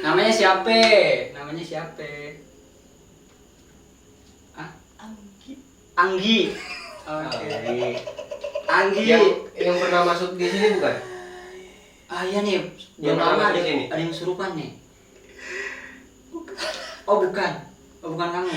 Namanya siapa? Namanya siapa? Ah? Anggi. Oke. Anggi. Yang pernah masuk di sini bukan? Ah iya nih, Yang belum lama pernah ada masuk sini? yang surupan nih. Oh bukan. Oh bukan kamu.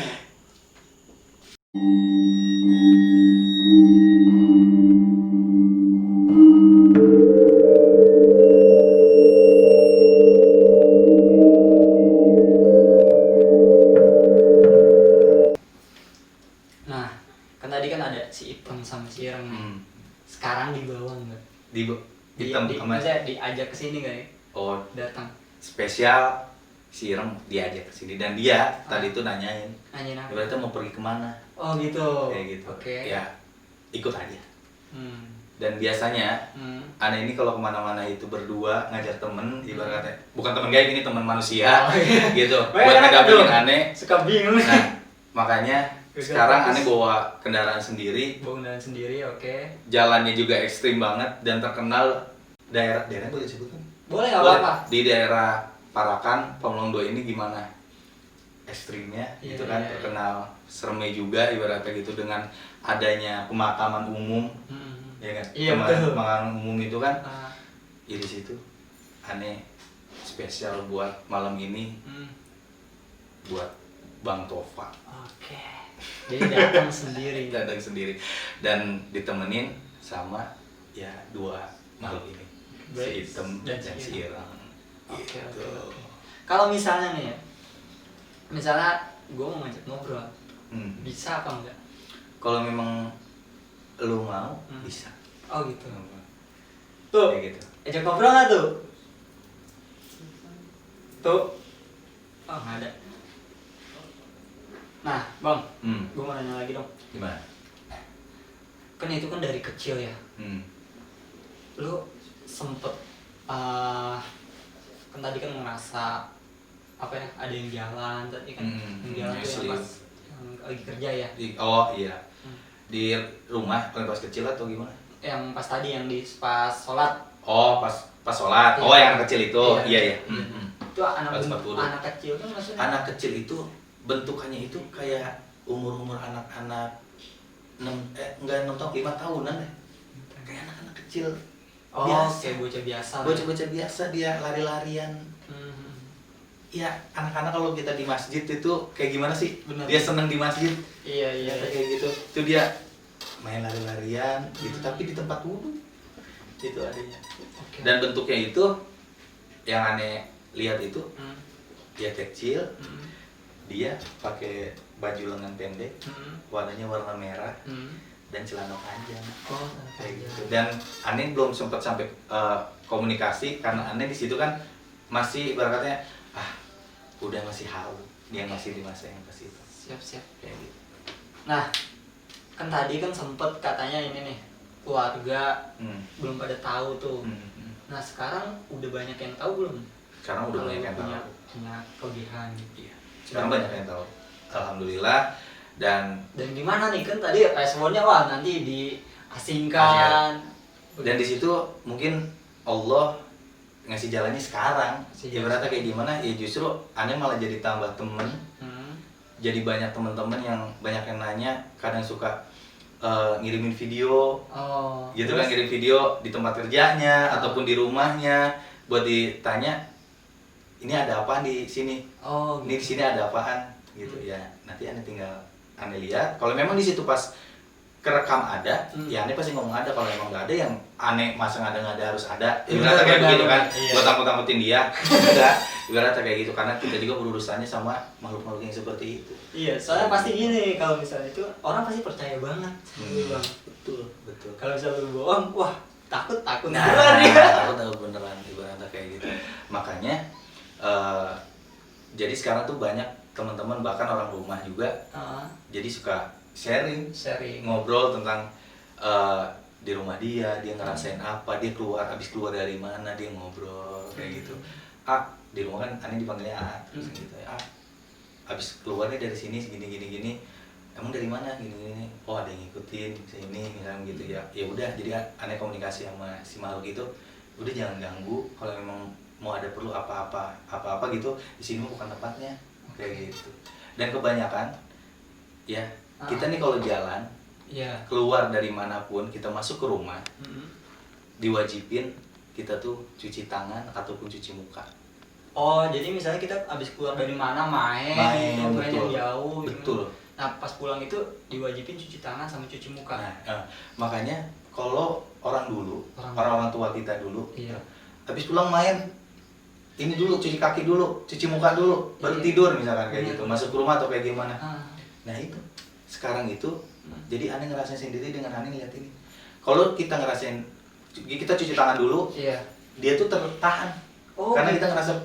Nah, kan tadi kan ada si Ipeng sama si Ireng nih. Sekarang di bawah enggak? Hitam sama maksudnya diajak ke sini enggak ya? oh Datang. spesial si Ireng diajak ke sini dan dia tadi tuh nanyain Nanyain apa? berarti mau pergi kemana Oh gitu. kayak gitu. Oke. Ya ikut aja. Hmm. Dan biasanya Hmm. aneh ini kalau kemana-mana itu berdua ngajar temen ibaratnya bukan temen gaib ini temen manusia Oh, iya. gitu Oh, buat iya, ngedampingin aduh. aneh. Suka bingung. Nah makanya Gagal sekarang fokus. aneh bawa kendaraan sendiri, Bangunan sendiri, oke. jalannya juga ekstrim banget dan terkenal daerah boleh disebutkan? Boleh nggak Boleh. apa-apa. Di daerah Parakan, Pemulung 2 ini gimana ekstrimnya Iya, gitu kan, iya, iya. terkenal seremai juga ibaratnya gitu dengan adanya pemakaman umum ya kan, Iya, betul. pemakaman umum itu kan Ah, ya di situ aneh spesial buat malam ini buat Bang Tova Oke. Jadi datang sendiri. datang sendiri dan ditemenin sama ya dua makhluk ini Baik. si Item Dan dan si si Irang Oke, gitu. oke. Kalau misalnya nih ya, misalnya gue mau ngajak ngobrol, bisa apa enggak? Kalau memang lu mau bisa Oh gitu. Tuh, kayak gitu. ajak ngobrol nggak tuh? Tuh. Oh nggak ada. Nah, Bang, gue mau nanya lagi dong. Gimana? Kan itu kan dari kecil ya. Lu sempet kan tadi kan ngerasa apa ya, ada yang jalan tadi kan, yang jalan tuh yang pas yang lagi kerja ya, Oh iya di rumah pas kecil atau gimana? yang pas tadi yang di pas sholat. Oh pas sholat. Iya. Oh yang kecil itu iya. Itu anak Pas 40. anak kecil kan maksudnya. Anak kecil itu bentukannya itu kayak umur anak-anak enggak 6 tahun 5 tahunan deh, kayak anak-anak kecil. Oh, biasa. kayak bocah biasa. Bocah-bocah biasa dia lari-larian. Ya anak-anak kalau kita di masjid itu kayak gimana sih? Benar. Dia seneng di masjid. Iya. Kayak gitu. Itu dia main lari-larian gitu tapi di tempat wudhu itu adanya. Oke. Dan bentuknya itu yang aneh lihat itu dia kecil, dia pakai baju lengan pendek, warnanya warna merah dan celana panjang. Oh, Kayak gitu. Dan aneh belum sempat sampai komunikasi karena aneh di situ kan masih ibaratnya udah masih halu, dia masih di masa yang pas itu. Siap. Kayak gitu. Nah, kan tadi kan sempet katanya ini nih, keluarga belum pada tahu tuh. Nah, sekarang udah banyak yang tahu belum? Sekarang udah Kalau banyak lu yang tahu. punya kelebihan. Iya. Sekarang banyak yang tahu. Alhamdulillah. Dan gimana nih, kan tadi responnya wah nanti diasingkan. dan di situ mungkin Allah ngasih jalannya sekarang. Ibaratnya kayak gimana? Ya justru aneh malah jadi tambah temen. Jadi banyak teman-teman yang banyak yang nanya, kadang suka ngirimin video. Oh. Gitu kan, ngirim video di tempat kerjanya ataupun di rumahnya buat ditanya ini ada apaan di sini. Oh. Ini di sini ada apaan gitu ya. Nanti aneh tinggal aneh lihat. Kalau memang di situ pas kerekam ada, ya aneh pasti ngomong ada. Kalau memang nggak ada, yang aneh masa nggak ada harus ada. Ibaratnya kayak begitu kan, buat takut-takutin dia. Enggak, ibaratnya kayak gitu karena kita juga berurusannya sama makhluk-makhluk yang seperti itu. Iya, soalnya pasti gini, kalau misalnya itu orang pasti percaya banget. Bang. Betul. Kalau misalnya lu bohong, wah takut Nah, beneran ya. tahu beneran ibaratnya kayak gitu. Makanya jadi sekarang tuh banyak teman-teman bahkan orang rumah juga jadi suka sharing ngobrol tentang di rumah dia ngerasain apa, dia habis keluar dari mana, dia ngobrol kayak gitu. Di rumah kan aneh dipanggilnya terus gitu ya, habis keluarnya dari sini gini, emang dari mana gini, oh ada yang ngikutin sini misalnya gitu ya. Ya udah, jadi aneh komunikasi sama si makhluk itu, udah jangan ganggu. Kalau memang mau ada perlu apa-apa gitu, di sini bukan tempatnya, kayak gitu. Dan kebanyakan ya kita nih kalau jalan keluar dari manapun, kita masuk ke rumah, diwajibin kita tuh cuci tangan ataupun cuci muka. Oh, jadi misalnya kita abis keluar dari mana main Betul. yang jauh Betul. Nah, pas pulang itu diwajibin cuci tangan sama cuci muka. Makanya kalau orang tua kita dulu, habis pulang main, ini dulu cuci kaki dulu, cuci muka dulu, baru tidur misalkan kayak gitu, masuk ke rumah atau kayak gimana. Nah itu, sekarang itu, jadi aneh ngerasain sendiri dengan aneh ngeliat ini. Kalau kita ngerasain, kita cuci tangan dulu, dia tuh tertahan, karena kita ngerasa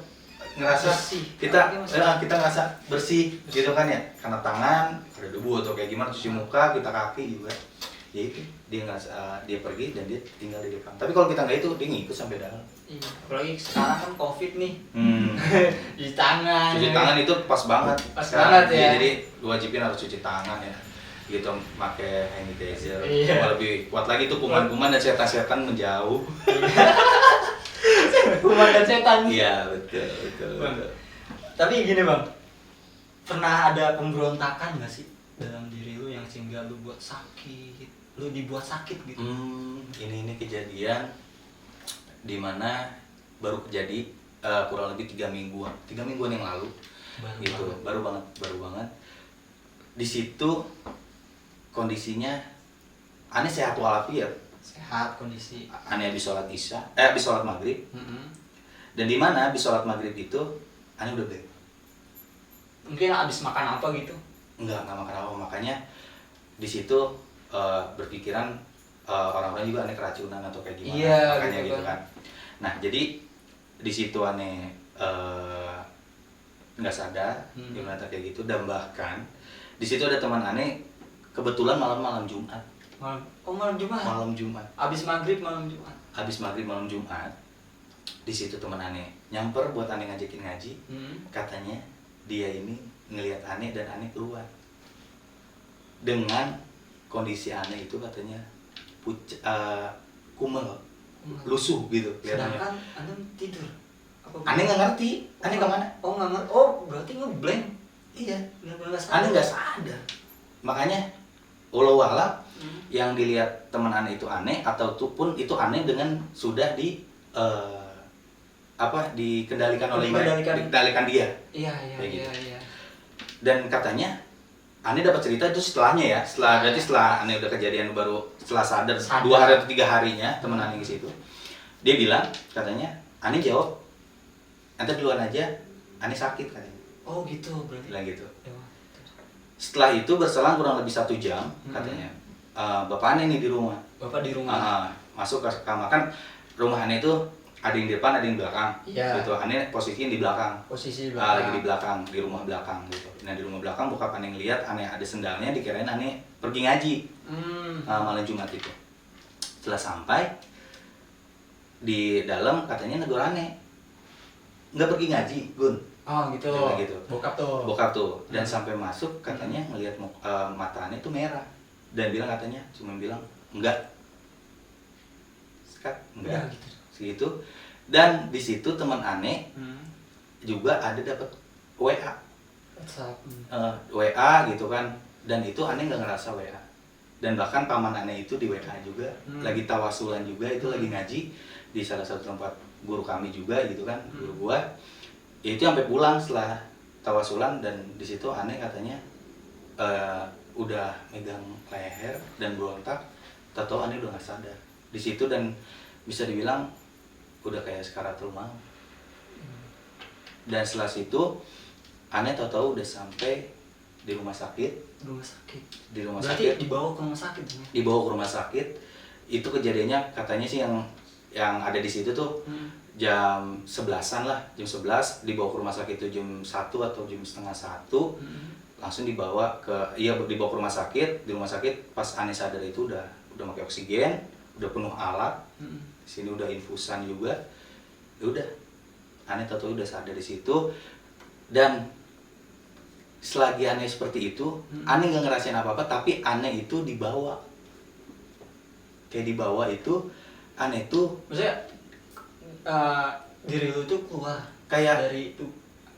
bersih. kita ngerasa bersih gitu kan ya, karena tangan ada debu atau kayak gimana, cuci muka, kita kaki juga, ya itu dia ngerasa dia pergi dan dia tinggal di depan. Tapi kalau kita nggak itu, dia ngikut sampai dalam. Apalagi sekarang kan COVID nih. Cuci tangan itu pas banget banget ya. Jadi wajibin harus cuci tangan ya gitu, pakai hand sanitizer. Lebih kuat lagi tuh kuman-kuman dan setan-setan menjauh. Kuman dan setan. Iya, betul. Tapi gini Bang, pernah ada pemberontakan nggak sih dalam diri lu yang sehingga lu dibuat sakit gitu? Ini kejadian dimana baru terjadi kurang lebih 3 mingguan yang lalu. Baru banget. Di situ kondisinya aneh sehat walafiat. Sehat kondisi. Aneh habis sholat maghrib. Dan di mana habis sholat maghrib itu aneh udah balik. Mungkin habis makan apa gitu? Enggak makan apa, makanya di situ berpikiran orang-orang juga aneh keracunan atau kayak gimana, makanya gitu kan. Nah jadi di situ aneh nggak sadar gimana kayak gitu, dan bahkan di situ ada teman aneh kebetulan malam Jumat. Malam Jumat. Malam Jumat. Habis maghrib malam Jumat. Habis maghrib malam Jumat. Di situ teman aneh nyamper buat aneh ngajakin ngaji. Katanya dia ini ngelihat aneh dan aneh keluar. Dengan kondisi aneh itu katanya kumel, lusuh gitu kelihatannya. Sedangkan aneh tidur. Aneh nggak ngerti, aneh kemana? Nggak ngerti. Oh, berarti ngeblank. Iya. Aneh nggak sadar. Makanya walau yang dilihat teman aneh itu aneh, ataupun itu aneh dengan sudah dikendalikan dia. Iya. Gitu. Dan katanya aneh dapat cerita itu setelahnya ya, berarti setelah aneh udah kejadian, baru setelah sadar 2 hari atau 3 harinya teman aneh ke situ. Dia bilang, katanya aneh jawab, "Ente duluan aja, aneh sakit," katanya. Oh gitu berarti. Bilang gitu. Setelah itu berselang kurang lebih 1 jam katanya, bapak aneh nih di rumah. Bapak di rumah. Masuk ke kamar, kan rumah aneh itu ada yang di depan, ada yang di belakang. Gitu. Aneh posisinya di belakang. Lagi di belakang, di rumah belakang gitu. Nah di rumah belakang bokap aneh ngeliat aneh ada sendalnya, dikirain aneh pergi ngaji. Malam Jumat itu. Setelah sampai di dalam katanya negur aneh, nggak pergi ngaji, Gun. Oh gitu. Gitu. Bokap tuh. Dan sampai masuk katanya ngelihat mata aneh tuh merah. Dan katanya cuma bilang enggak. Enggak. Gitu. Segitu. Dan di situ teman aneh juga ada dapat WA. WA gitu kan. Dan itu aneh nggak ngerasa WA. Dan bahkan paman aneh itu di WA juga, lagi tawasulan juga, itu lagi ngaji di salah satu tempat guru kami juga gitu kan, guru gua. Itu sampai pulang setelah tawasulan, dan di situ aneh katanya udah megang leher dan berontak, tahu aneh udah nggak sadar di situ, dan bisa dibilang udah kayak sekaratul maut. Dan setelah situ aneh tahu udah sampai di rumah sakit. Berarti dibawa ke rumah sakit. Dibawa ke rumah sakit. Itu kejadiannya katanya sih yang ada di situ tuh jam 11-an lah, jam 11 dibawa ke rumah sakit itu jam 1 atau jam setengah 1. Langsung dibawa ke rumah sakit. Di rumah sakit pas aneh sadar itu udah pakai oksigen, udah penuh alat. Sini udah infusan juga. Ya udah. Aneh tahu udah sadar di situ. Dan selagi aneh seperti itu, aneh nggak ngerasain apa-apa, tapi aneh itu dibawa. Kayak dibawa itu, aneh tuh maksudnya diri lu tuh keluar kayak dari itu.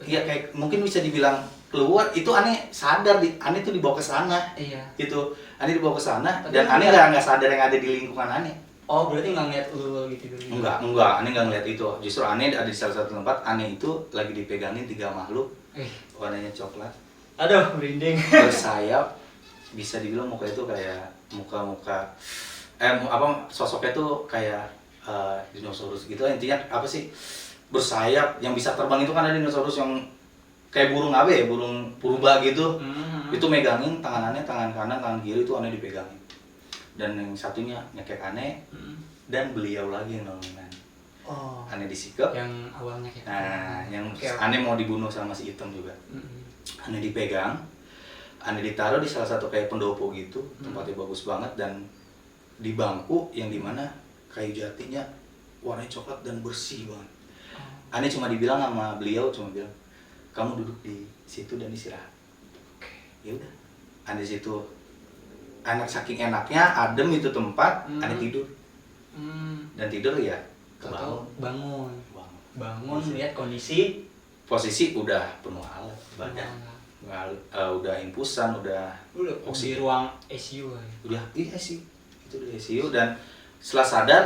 Iya, kayak mungkin bisa dibilang keluar itu aneh sadar aneh tuh dibawa ke sana. Iya. Gitu. Aneh dibawa ke sana Tapi dan aneh nggak sadar yang ada di lingkungan aneh. Oh, berarti nggak ngeliat lu lagi tidur gitu? Enggak, aneh nggak ngeliat itu. Justru aneh ada di salah satu tempat, aneh itu lagi dipegangin 3 makhluk. Warnanya coklat. Aduh, merinding. Bersayap, bisa dibilang muka itu kayak muka-muka sosoknya tuh kayak dinosaurus gitu. Intinya apa sih? Bersayap, yang bisa terbang itu kan ada dinosaurus yang kayak burung burung purba gitu. Itu megangin tangan kanan, tangan kiri itu aneh dipegangin. Dan yang satunya nyekek aneh, dan beliau lagi yang nolongin aneh. Oh. Aneh disikap. Yang awalnya kayak. Nah, yang aneh mau dibunuh sama si hitam juga. Aneh dipegang, aneh ditaruh di salah satu kayak pendopo gitu, tempatnya bagus banget dan di bangku yang dimana kayu jatinya warnanya coklat dan bersih banget. Aneh cuma dibilang sama beliau, cuma bilang, kamu duduk di situ dan istirahat. Ya udah, aneh di situ. Enak, saking enaknya, adem itu tempat, aneh tidur. Dan tidur ya bangun lihat kondisi posisi udah penuh alat badan. Udah infusan, udah di ruang ICU. Udah ICU. Itu di ICU dan setelah sadar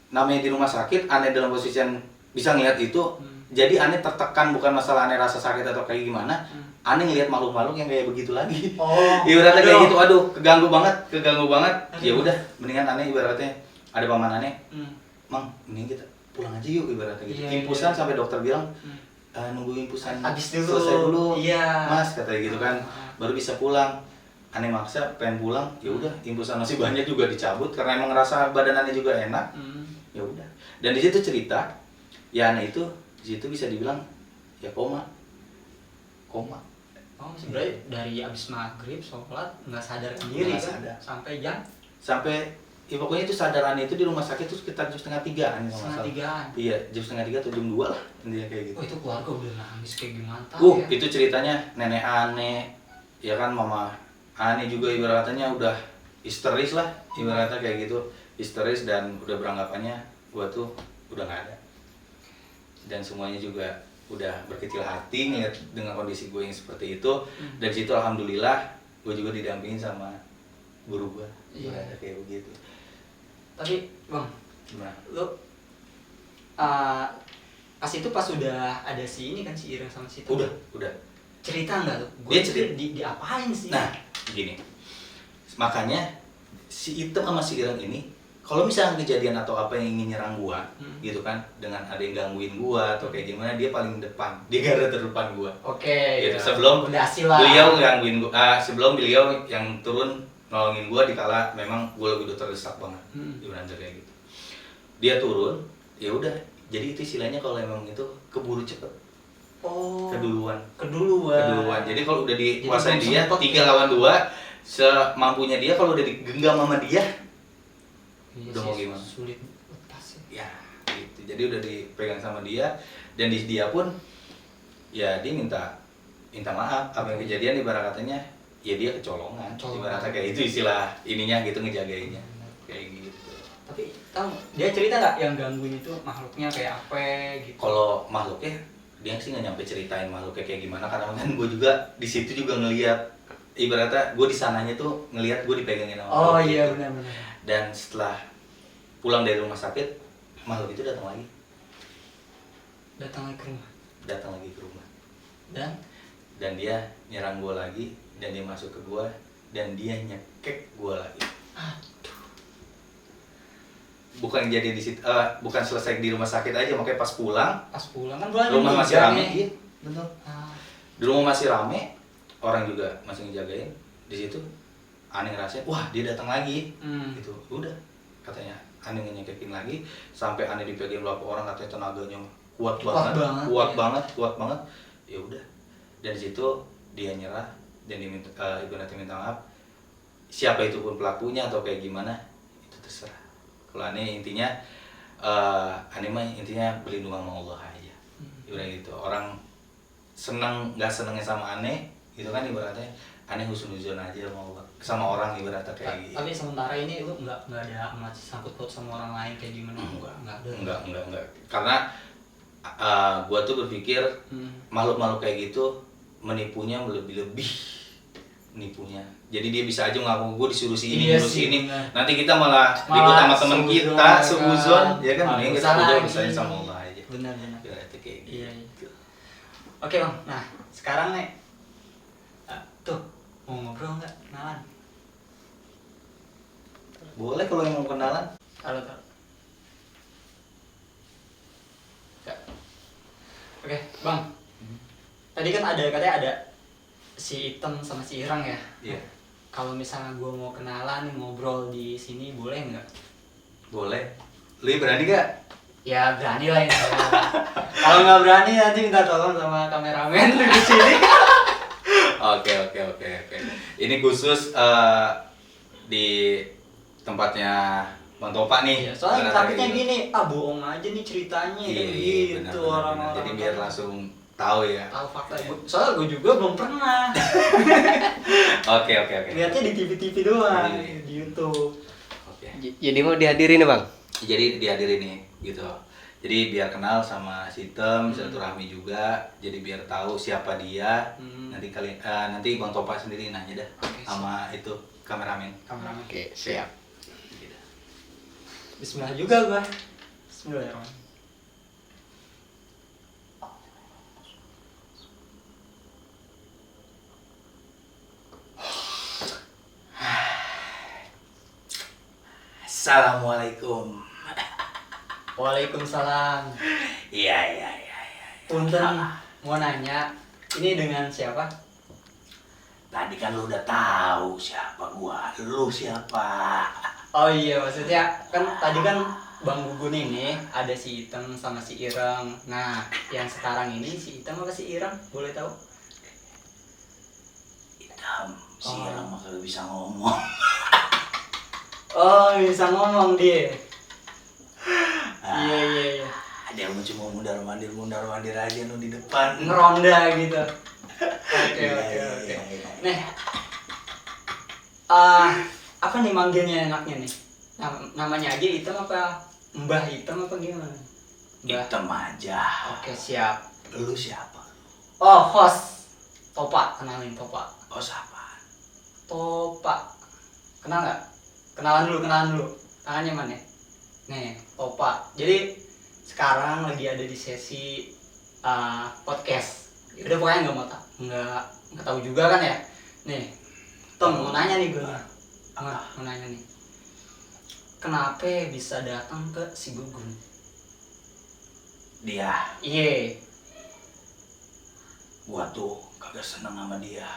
namanya di rumah sakit, aneh dalam posisi yang bisa ngeliat itu. Jadi aneh tertekan, bukan masalah aneh rasa sakit atau kayak gimana. Aneh ngelihat makhluk-makhluk yang kayak begitu lagi. Ibaratnya kayak gitu, aduh, keganggu banget. Ya udah, mendingan aneh ibaratnya ada paman aneh. Mang, mending kita pulang aja yuk ibaratnya gitu. Infusan sampai dokter bilang nunggu infusan selesai dulu. Mas, katanya gitu kan. Baru bisa pulang. Aneh maksa pengen pulang, ya udah, infusan masih banyak juga dicabut karena emang ngerasa badan aneh juga enak. Ya udah. Dan di situ cerita, ya aneh itu di situ bisa dibilang ya koma. Oh, sebenarnya dari abis maghrib sholat nggak sadar diri kan? Sampai jam? Ya pokoknya itu sadaran itu di rumah sakit itu sekitar jam 2:30 nih. 2:30. Iya, jam 2:30 atau jam 2 lah intinya kayak gitu. Oh, itu keluarga udah nangis kayak gimana ya? Itu ceritanya nenek aneh, ya kan mama aneh juga ibaratnya udah histeris lah, ibaratnya kayak gitu. Histeris dan udah beranggapannya gua tuh udah nggak ada. Dan semuanya juga udah berkecil hati ngeliat dengan kondisi gue yang seperti itu. Dari situ alhamdulillah gue juga didampingin sama guru gue. Ada kayak begitu. Tapi bang, gimana? Lo pas itu pas udah ada si ini kan si Ireng sama si itu. Udah. Cerita nggak tuh? Dia cerita. Diapain sih? Nah, gini. Makanya si Item sama si Ireng ini kalau misalnya kejadian atau apa yang ingin nyerang gua, gitu kan, dengan ada yang gangguin gua atau kayak gimana, dia paling depan, dia garda terdepan gua. Gitu. Sebelum beliau gangguin gua, sebelum beliau yang turun nolongin gua dikala memang gua lagi udah terdesak banget, gimana kayak gitu. Dia turun, ya udah. Jadi itu istilahnya kalau emang itu keburu cepet. Keduluan. Jadi kalau udah dikuasain dia 3 lawan 2, semampunya dia kalau udah digenggam sama dia. Udah mau gimana? Sulit lepas ya. Gitu. Jadi udah dipegang sama dia dan dia pun ya dia minta maaf apa yang kejadian ibarat katanya ya dia kecolongan. Ibaratnya kayak itu istilah ininya gitu ngejagainnya. Kayak gitu. Tapi tahu dia cerita nggak yang gangguin itu makhluknya kayak apa gitu? Kalau makhluknya dia sih nggak nyampe ceritain makhluknya kayak gimana karena kan gue juga di situ juga ngelihat ibaratnya gue di sananya tuh ngelihat gue dipegangin sama makhluk. Iya gitu. benar. Dan setelah pulang dari rumah sakit, makhluk itu datang lagi ke rumah. Dan dia nyerang gue lagi, dan dia masuk ke gue, dan dia nyekek gue lagi. Aduh. Bukan jadi di situ, bukan selesai di rumah sakit aja, makanya pas pulang kan rumah masih rame. Iya, betul. Di rumah masih rame, orang juga masih ngejagain. Di situ aneh ngerasain, wah dia datang lagi, gitu. Udah, katanya aneh nyekekin lagi, sampai aneh dipegang beberapa orang, katanya tenaganya kuat banget. Ya udah, dari situ dia nyerah dan diminta, ibaratnya minta maaf. Siapa itu pun pelakunya atau kayak gimana, itu terserah. Kalau aneh intinya, aneh mah intinya berlindung sama Allah aja. Ibaratnya gitu. Orang nggak senengnya sama aneh, gitu kan ibaratnya. Aneh husnuzon aja sama orang ibaratnya kayak gitu. Tapi sementara ini lu nggak ada sangkut paut sama orang lain kayak gimana? Nggak ada. Enggak. Karena gua tuh berpikir makhluk-makhluk kayak gitu menipunya lebih-lebih nipunya. Jadi dia bisa aja ngaku gue disuruh sini, iya disuruh sini. Bener. Nanti kita malah ribut sama teman kita, suzon, ya kan? Mending kita udah urusan sama Allah aja. Benar. Ya, itu kayak gitu. Iya. Oke bang, nah sekarang nih, tuh mau ngobrol nggak? Kenalan? Boleh kalau yang mau kenalan. Taruh. Oke, bang. Tadi kan katanya ada si Item sama si Irang ya. Iya. Kalau misalnya gue mau kenalan ngobrol di sini boleh nggak? Boleh. Lu berani gak? Ya berani lah ya. Kalau nggak berani nanti minta tolong sama kameramen di sini. Oke. Ini khusus di tempatnya Bang Topa nih. Iya, soalnya takutnya gini, bohong aja nih ceritanya gitu orang-orang. Jadi biar langsung tahu ya. Tahu fakta. Soalnya gue juga belum pernah. Oke. Lihatnya di TV doang, di YouTube. Oke. Jadi mau dihadiri nih bang? Jadi dihadiri nih gitu. Jadi biar kenal sama Sitem, silaturahmi juga. Jadi biar tahu siapa dia. Nanti nanti Bang Topa sendiri nanya dah sama itu kameramen. Oke, siap. Bismillah juga gua. Bismillahirrahmanirrahim. Assalamualaikum. Waalaikumsalam. Iya. Punten, mau nanya, ini dengan siapa? Tadi kan lu udah tahu siapa gua, lu siapa? Oh iya, maksudnya kan tadi kan Bang Gugun ini ada si Item sama si Ireng. Nah, yang sekarang ini si Item apa si Ireng? Boleh tahu? Item, si Ireng mah kalau bisa ngomong. Oh, bisa ngomong dia. Iya. Dia mau cuma mundar-mandir aja nu di depan. Ngeronda gitu. Oke. Nih, apa nih manggilnya enaknya nih? Namanya aja Item apa Mbah Item apa gimana? Item aja. Oke, siap. Lu siapa? Oh, host Topa, kenalin Topa. Oh, siapa? Topa. Kenal nggak? Kenalan dulu. Tangannya mana? Nih, Topa. Jadi sekarang lagi ada di sesi podcast. Udah pokoknya nggak tahu juga kan ya. Nih, Tom mau nanya nih gue. Mau nanya nih. Kenapa bisa datang ke si Gugun? Dia. Iya. Gua tuh kagak seneng sama dia.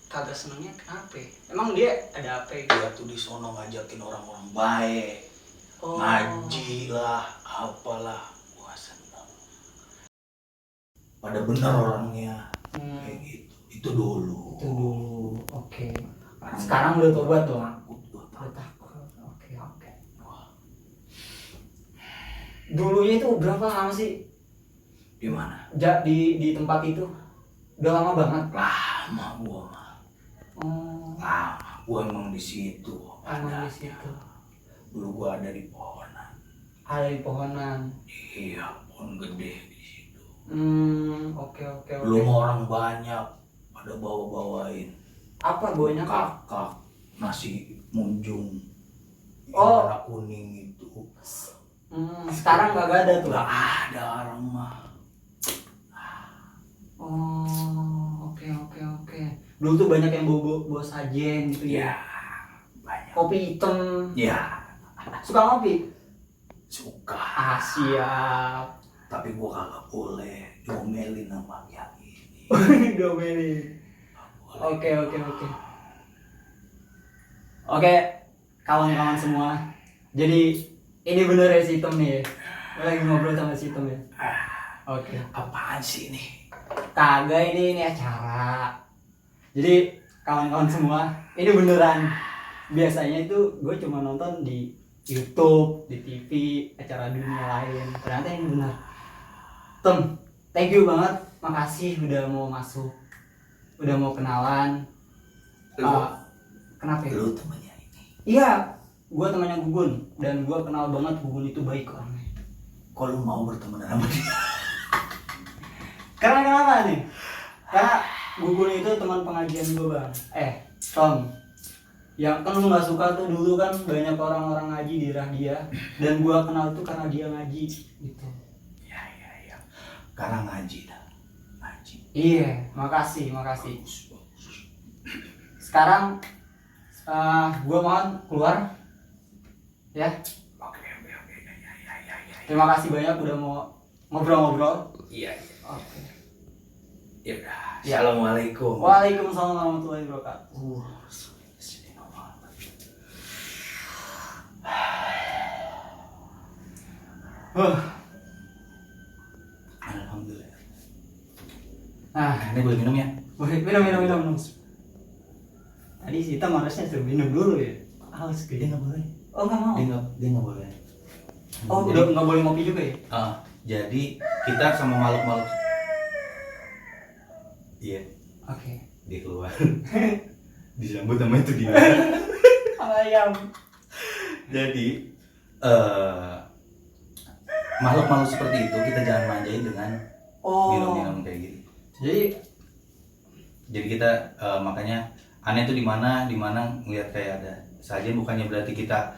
Kagak senengnya kenapa? Emang dia ada apa? Dia tuh di sono ngajakin orang-orang baik. Oh. Ngaji lah, apalah. Gua seneng. Pada bener orangnya. Kayak gitu. Itu dulu. Oke. Sekarang udah tobat dong. Udah takut. Oke. Dulunya itu berapa lama sih? Di mana? Di tempat itu. Udah lama banget. Lama gua mah. Oh. Lama. Gua emang di situ. Emang di situ. Dulu gua ada di pohonan. Ada di pohonan. Iya, pohon gede di situ. Oke. Belum orang banyak pada bawa-bawain. Apa baunya kak? Kakak nasi munjung. Oh. Warna kuning itu. Sekarang gak ada tuh. Gak ada orang mah. Oh, oke. Dulu tuh banyak yang bawa sajen gitu ya. Ya, banyak. Kopi hitam. Ya, Suka ngopi? suka. Siap. Tapi gua kagak boleh diomelin sama yang ini. Domeli. Oke. Oke, kawan-kawan semua. Jadi ini bener ya si Item nih. Gue lagi ngobrol sama si Item ya. Oke. Apaan sih ini? Kagak, ini acara. Jadi kawan-kawan semua, ini beneran. Biasanya itu gue cuma nonton di YouTube, di TV, acara dunia lain. Ternyata ini benar. Tem, thank you banget. Makasih udah mau masuk. Udah mau kenalan. Kenapa ya? Lu temennya ini. Iya, gue temannya Gugun. Dan gue kenal banget Gugun itu baik orangnya. Kok lu mau berteman sama dia? Karena kenapa nih? Karena Gugun itu teman pengajian gue bang. Tom, yang kan lu nggak suka tuh dulu kan banyak orang-orang ngaji di dia, dan gue kenal tuh karena dia ngaji gitu. Iya. Karena ngaji dah. Ngaji. Iya, makasih. Sekarang gue mohon keluar ya. Oke. Terima kasih banyak udah mau ngobrol-ngobrol. Iya. Oke. Ya udah. Assalamualaikum. Waalaikumsalam warahmatullahi wabarakatuh. Alhamdulillah. Nah, Ini boleh minum ya? boleh minum. Tadi si Tam harusnya suruh minum dulu ya. Haus Dia gitu. nggak boleh. Oh nggak mau. Dia nggak boleh. Oh udah nggak boleh ngopi juga ya? Jadi kita sama makhluk-makhluk. Iya. Oke. Dia keluar. Disambut sama itu dia. Ayam. Jadi makhluk-makhluk seperti itu kita jangan manjain dengan minum-minum kayak gitu. Jadi kita makanya aneh itu di mana ngeliat kayak ada sajian, bukannya berarti kita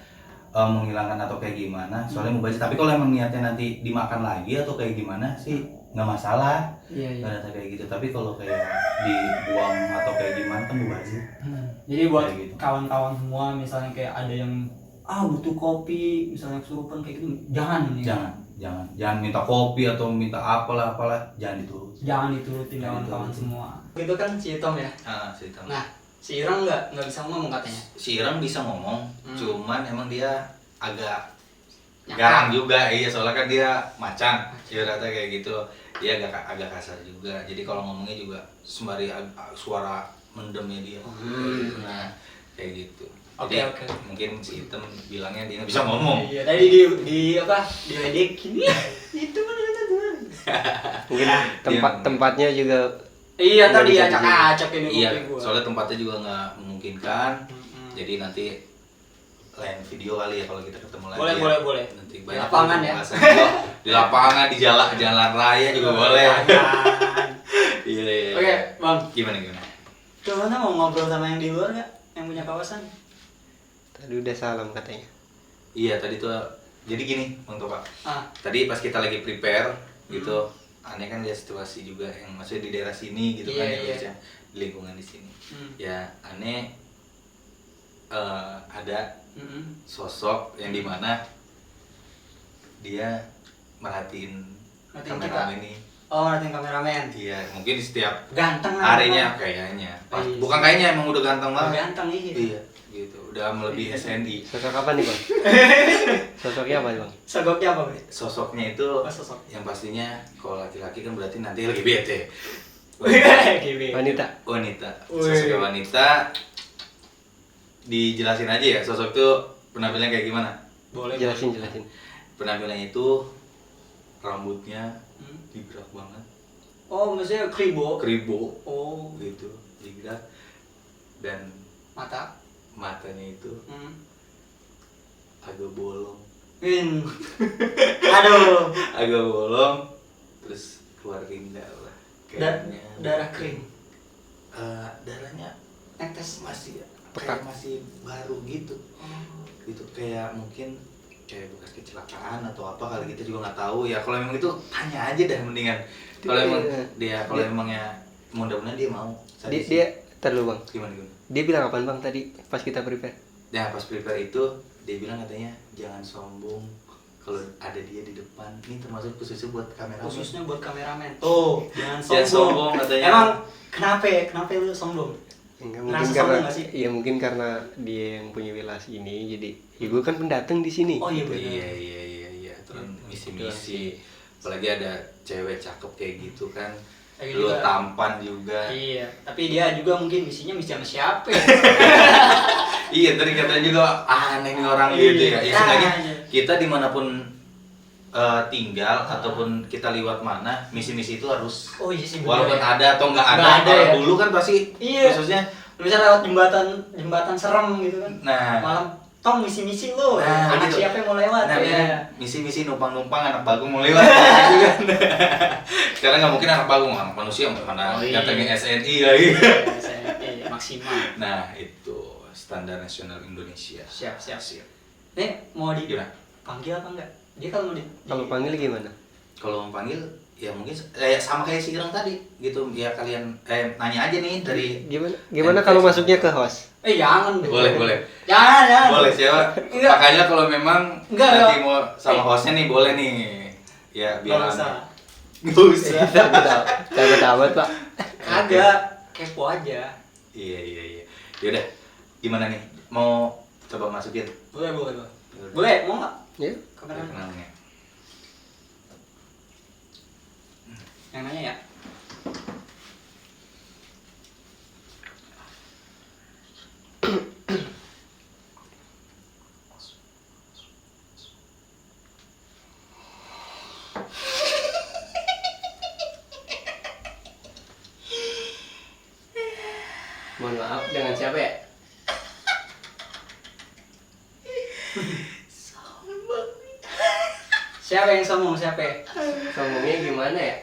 menghilangkan atau kayak gimana. Soalnya mubazir. Tapi kalau emang niatnya nanti dimakan lagi atau kayak gimana sih nggak masalah. Iya. Nggak ada kayak gitu. Tapi kalau kayak dibuang atau kayak gimana kan mubazir. Jadi buat Kayak gitu. kawan-kawan semua misalnya kayak ada yang butuh kopi misalnya kesurupan kayak gitu, jangan ini. Jangan minta kopi atau minta apalah jangan dituruti. Jangan diturutin kawan-kawan semua. Gitu kan si Tom ya. Cerita. Nah, si Irang nggak bisa ngomong katanya. Si Irang bisa ngomong, cuman emang dia agak Nyakar. garang juga, iya soalnya kan dia macan, rata kayak gitu, dia agak kasar juga. Jadi kalau ngomongnya juga sembari suara mendemnya dia. Nah, kayak gitu. Oke. Mungkin si Item bilangnya dia nggak bisa ngomong. Iya, tadi di diledekin. Itu kan kata tuh. Mungkin tempatnya juga Iya, tadi Nggak bisa acak-acak ini Iya, kopi gua. soalnya tempatnya juga nggak memungkinkan. Jadi nanti lain video kali ya kalau kita ketemu lagi. Boleh. Nanti Di lapangan ya. pembahasan juga. Di lapangan, di jalan raya juga boleh. Iya. Oke, Bang. Gimana? Coba mau ngobrol sama yang di luar nggak? Yang punya kawasan? tadi udah salam katanya. Iya, tadi tuh jadi gini, Bang Topak. Tadi pas kita lagi prepare gitu, aneh kan lihat situasi juga yang maksudnya di daerah sini gitu kan, Iya. di lingkungan di sini. Ya, aneh ada sosok yang dimana dia merhatiin kameramen ini. Oh, merhatiin kameramen. Iya, mungkin di setiap Ganteng lah. harinya kayaknya. Iya. Bukan kayaknya, emang udah ganteng banget. Ganteng Iya, gitu. Udah melebihi SNI. Sosok apa nih bang? Sosoknya apa bang? Sosoknya apa, Bre? Sosoknya itu Sosok. yang pastinya kalau laki-laki kan berarti nanti lagi bete. Wanita. Sosok wanita dijelasin aja ya, sosok itu penampilannya kayak gimana? Boleh. Jelasin. Penampilannya itu rambutnya digerak banget. Oh, maksudnya kribo. Oh, gitu, digerak. Dan matanya itu agak bolong. Aduh. Agak bolong, terus keluar rinda lah. Kayaknya Darah kering. Darahnya Netes. kayak masih baru gitu. Gitu kayak mungkin kayak bekas kecelakaan atau apa kali, kita juga nggak tahu ya. Kalau memang itu tanya aja dah mendingan. Kalau emang emangnya mudah-mudahan dia mau. Dia terlalu bang. Gimana? Dia bilang apaan bang tadi pas kita prepare? Nah, pas prepare itu dia bilang katanya jangan sombong kalau ada dia di depan. Ini termasuk khususnya buat kameramen. Tuh, jangan sombong katanya. Emang kenapa lu sombong? Enggak, Ngerasa sombong nggak sih? Iya mungkin karena dia yang punya wilayah ini, jadi ya gue kan pendatang di sini. Oh iya benar. Iya. Terus misi-misi. Apalagi ada cewek cakep kayak gitu kan. Lu Lu tampan juga. Iya, tapi dia juga mungkin misinya misi sama siapa ya? Iya, tadi katanya juga aneh nih orang gitu ya. Ya sebenarnya kita dimanapun tinggal ataupun kita lewat mana, misi-misi itu harus. Oh iya sih. Walaupun ada atau nggak ada. Kalau ya. Dulu kan pasti iya. khususnya Misalnya lewat jembatan serem gitu kan. Nah, malam Tong misi-misi lu. Nah, anak gitu. siapa yang mau lewat? Nah, ya. misi-misi numpang-numpang anak Bagong mau lewat gitu kan. Sekarang nggak mungkin anak Bagong, anak manusia mana Oh, iya. datangin SNI lagi. Saya maksimal. Nah, itu standar nasional Indonesia. Siap. Siap. Nih mau Gimana? dipanggil apa enggak? Dia kalau mau Kalau panggil gimana? Kalau mau panggil ya mungkin sama kayak si Irang tadi gitu. Ya kalian nanya aja nih dari Gimana kalau masuknya ke host? jangan deh. boleh. Jangan. Boleh siapa? Enggak. Makanya kalau memang Enggak, nanti enggak. mau sama hostnya nih boleh nih. Ya biar Nggak usah. Nggak usah. Takut amat, Pak. Kagak, kepo aja. Iya. Yaudah, gimana nih? Mau coba masukin? Boleh. Boleh, mau nggak? Ya. Kamera. Kenalnya. Yang nanya ya. Mohon maaf, dengan siapa ya? Siapa yang sombong? Siapa? Sombongnya gimana ya?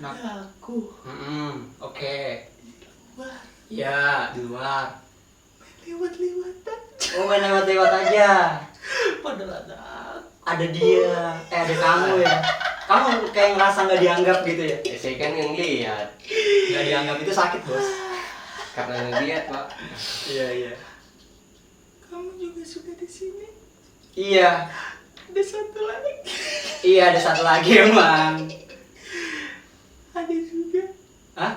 Aku. Oke. Ya, di luar. Lewat-lewatan. Oh, main lewat-lewat aja. Padahal Ada dia, ada kamu ya. Kamu kayak ngerasa nggak dianggap gitu ya? Ya, saya kan yang lihat. Nggak dianggap itu sakit, Bos. Karena ngeliat, Pak. Iya. Kamu juga suka di sini. Iya. Ada satu lagi. Iya, ada satu lagi emang. Ada juga. Hah?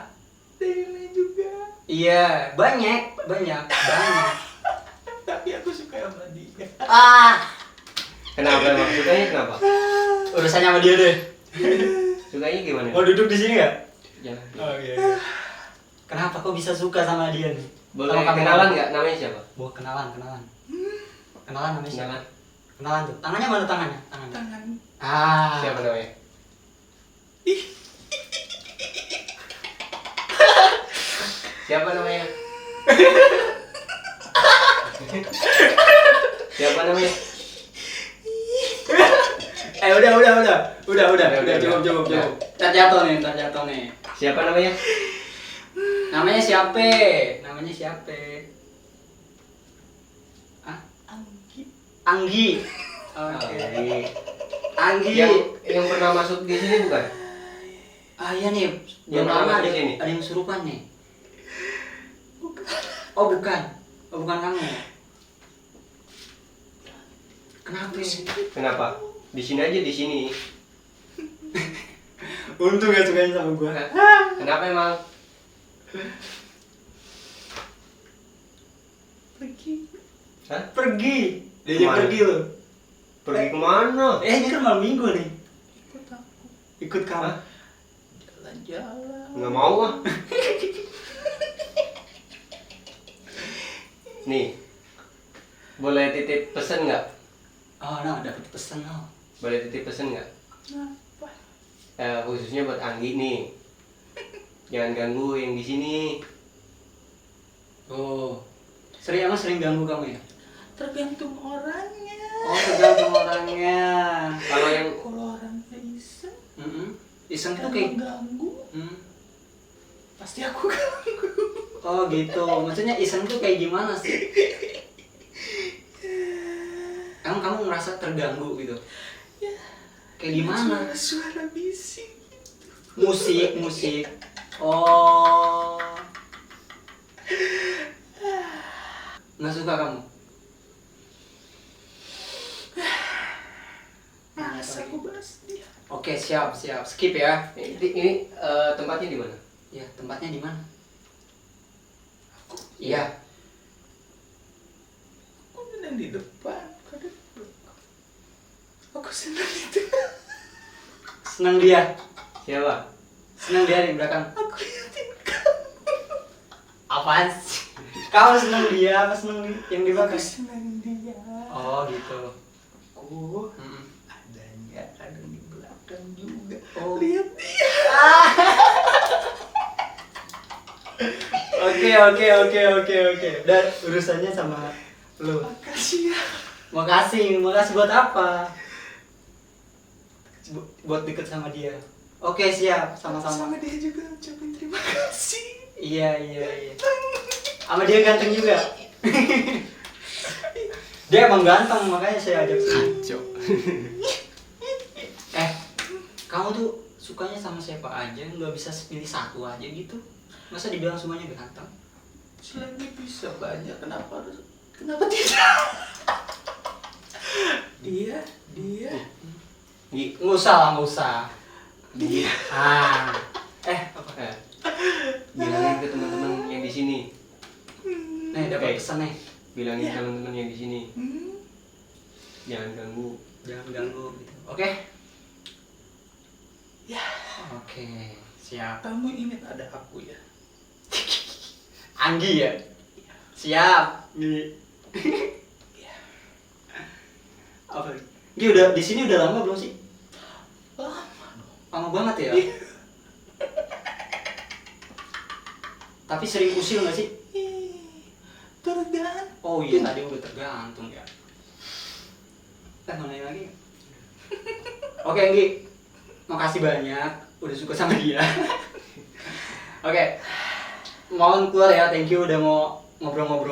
Dari lain juga. Iya, banyak. Tapi aku suka sama dia. Kenapa emang? Sukanya kenapa? Urusannya sama dia deh. Sukanya gimana? Mau duduk di sini nggak? Jangan. Oh iya. Kenapa kok bisa suka sama dia nih? Boleh Sama kamu. kenalan nggak? Namanya siapa? Kenalan. Kenalan namanya siapa? Kenalan. Kenalan tuh. Tangannya mana tangannya? Tangan. Siapa namanya? Siapa namanya? Siapa namanya? Udah, cukup. Ntar jatuh nih. Siapa namanya? Namanya siapa? Hah? Anggi. Oke. Anggi. Yang pernah masuk di sini bukan? Iya nih. Belum Yang lama pernah ada di sini? yang surupan nih. Oh bukan kamu. Kenapa? Di sini aja di sini. Untung gak sukain sama gua. Kenapa emang? Pergi. Dia Kemana? pergi loh. Pergi kemana? Ini kan malam minggu nih. Ikut kamu. Hah? Jalan-jalan. Nggak mau ah. Nih, boleh titip pesen nggak? Oh, dapat pesan oh. Boleh titip pesen nggak? Kenapa? Khususnya buat Anggi nih. Jangan ganggu yang di sini. Oh. Sering ganggu kamu ya? Tergantung orangnya. Oh, tergantung orangnya. Kalau yang Kalau orangnya iseng, Iseng tuh kayak ganggu, pasti aku ganggu. Oh gitu. Maksudnya iseng tuh kayak gimana sih? Emang kamu merasa terganggu gitu? Ya. Kayak gimana? Suara bising. Musik. Oh. Nggak suka kamu? Males aku bahas dia. Oke, siap. Skip ya. ini tempatnya di mana? Ya, tempatnya di mana? Iya. Aku senang di depan. Aku senang di tengah. Senang dia. Siapa? Senang dia di belakang. Aku yakin kamu. Apaan sih? Kamu senang dia apa senang yang di Aku belakang? senang dia. Oh gitu. Aku Mm-mm. adanya ada di belakang juga. Oh. Lihat dia. Oke. Dan urusannya sama lu. Makasih ya. Makasih buat apa? Buat deket sama dia. Oke, siap, sama-sama. Sama dia juga ucapin terima kasih. Iya. Sama dia ganteng juga. Dia emang ganteng, makanya saya ajak sini. Kacau. Kamu tuh sukanya sama siapa aja? Nggak bisa pilih satu aja gitu? Masa dibilang semuanya ganteng? Selagi bisa banyak, kenapa tidak? Dia. Nggak usah. Dia. Apa? Bilangin ke teman-teman yang di sini. Nih, dapat Oke. pesan nih. Bilangin teman-teman yang di sini. Hmm. Jangan ganggu. Jangan ganggu gitu. Oke? Ya, Oke, siap. kamu ingat ada aku ya? Anggi ya? Siap. Gi. Apa? Gi udah di sini udah lama belum sih? Lama banget ya? Tapi sering usil nggak sih? Tergantung. Oh iya, tadi udah tergantung ya. Mau nanya lagi? Oke, Anggi. Makasih banyak udah suka sama dia. Oke. Mohon keluar ya. Thank you udah mau ngobrol-ngobrol.